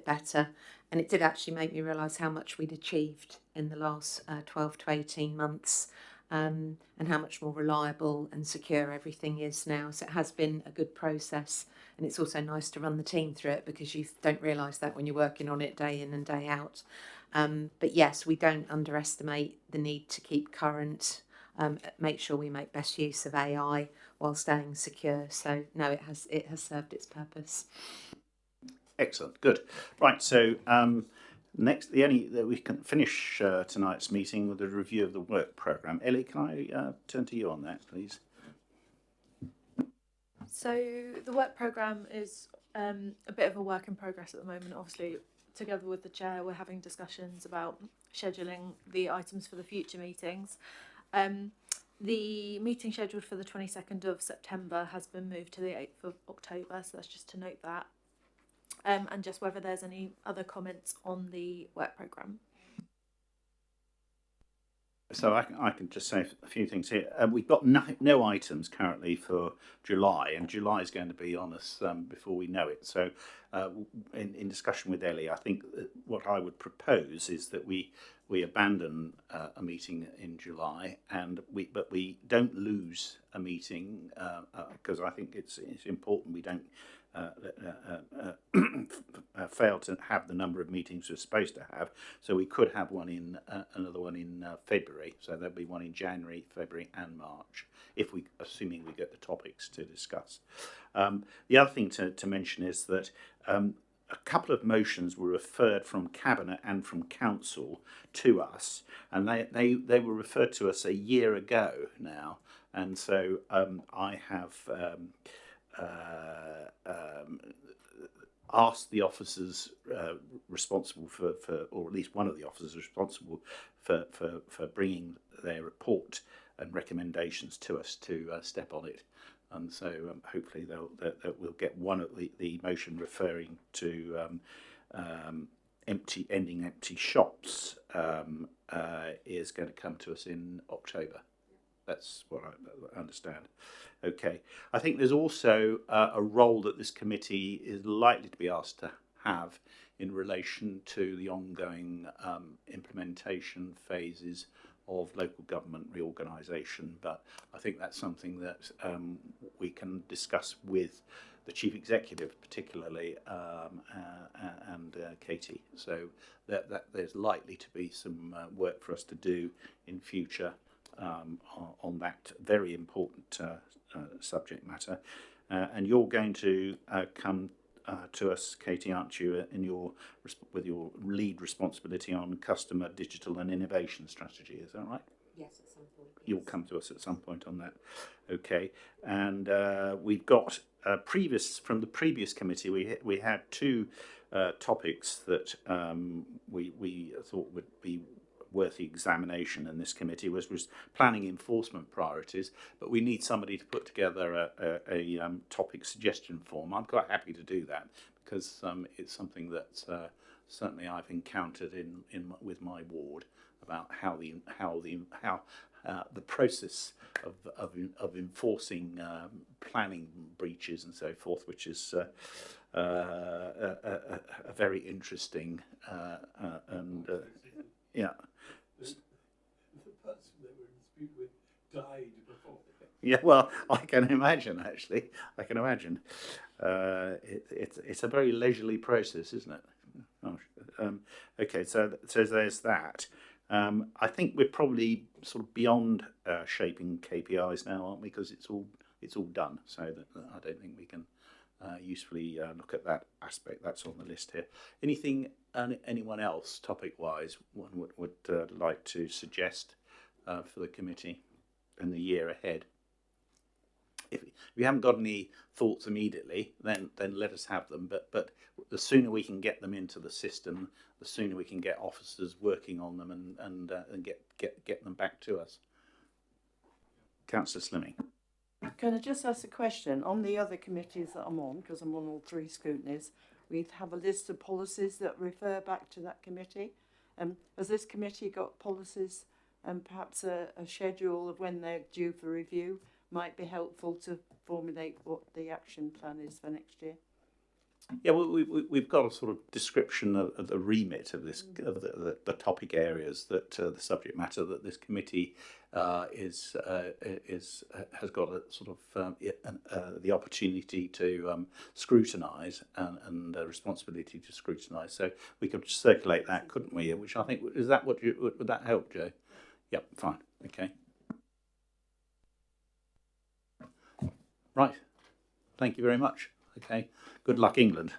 better. And it did actually make me realise how much we'd achieved in the last 12 to 18 months, and how much more reliable and secure everything is now. So it has been a good process, and it's also nice to run the team through it because you don't realise that when you're working on it day in and day out. But yes, we don't underestimate the need to keep current, make sure we make best use of AI while staying secure. So no, it has served its purpose. Excellent, good. Right, so next, we can finish tonight's meeting with a review of the work programme. Ellie, can I turn to you on that, please? So the work programme is a bit of a work in progress at the moment. Obviously, together with the chair, we're having discussions about scheduling the items for the future meetings. The meeting scheduled for the 22nd of September has been moved to the 8th of October, so that's just to note that. And just whether there's any other comments on the work programme. So I can just say a few things here. We've got no items currently for July, and July is going to be on us before we know it. So in discussion with Ellie, I think what I would propose is that we abandon a meeting in July, but we don't lose a meeting, because I think it's important we don't fail to have the number of meetings we're supposed to have. So we could have another one in February. So there'll be one in January, February, and March, assuming we get the topics to discuss. The other thing to mention is that a couple of motions were referred from Cabinet and from Council to us, and they were referred to us a year ago now, and so I have asked the officers responsible for, or at least one of the officers responsible for bringing their report and recommendations to us to step on it. And so hopefully we'll get one of the motion referring to ending empty shops is going to come to us in October. That's what I understand. Okay. I think there's also a role that this committee is likely to be asked to have in relation to the ongoing implementation phases of local government reorganisation, but I think that's something that we can discuss with the Chief Executive particularly, and Katie. So that there's likely to be some work for us to do in future on that very important subject matter. And you're going to come to us, Katie, aren't you, with your lead responsibility on customer, digital and innovation strategy, is that right? Yes, at some point. Yes. You'll come to us at some point on that. Okay. And we've got from the previous committee, we had two topics that we thought would be worthy examination in this committee was planning enforcement priorities, but we need somebody to put together a topic suggestion form. I'm quite happy to do that because it's something that certainly I've encountered with my ward about how the process of enforcing planning breaches and so forth, which is a very interesting and yeah. The person they were in dispute with died before. Yeah, well, I can imagine. Actually, I can imagine. It's a very leisurely process, isn't it? Okay, so there's that. I think we're probably sort of beyond shaping KPIs now, aren't we? Because it's all done. So that I don't think we can usefully look at that aspect. That's on the list here. Anyone else, topic-wise, one would like to suggest for the committee in the year ahead? If you haven't got any thoughts immediately, then let us have them. But the sooner we can get them into the system, the sooner we can get officers working on them and get them back to us. Councillor Slimming. Can I just ask a question? On the other committees that I'm on, because I'm on all three scrutinies, we have a list of policies that refer back to that committee. Has this committee got policies and perhaps a schedule of when they're due for review? Might be helpful to formulate what the action plan is for next year. Yeah, well, we've got a sort of description of the remit of this, of the topic areas that the subject matter that this committee has got a sort of the opportunity to scrutinise and responsibility to scrutinise. So we could circulate that, couldn't we? Which I think, is that what you, would that help, Joe? Yep, fine, okay. Right, thank you very much. Okay, good luck, England.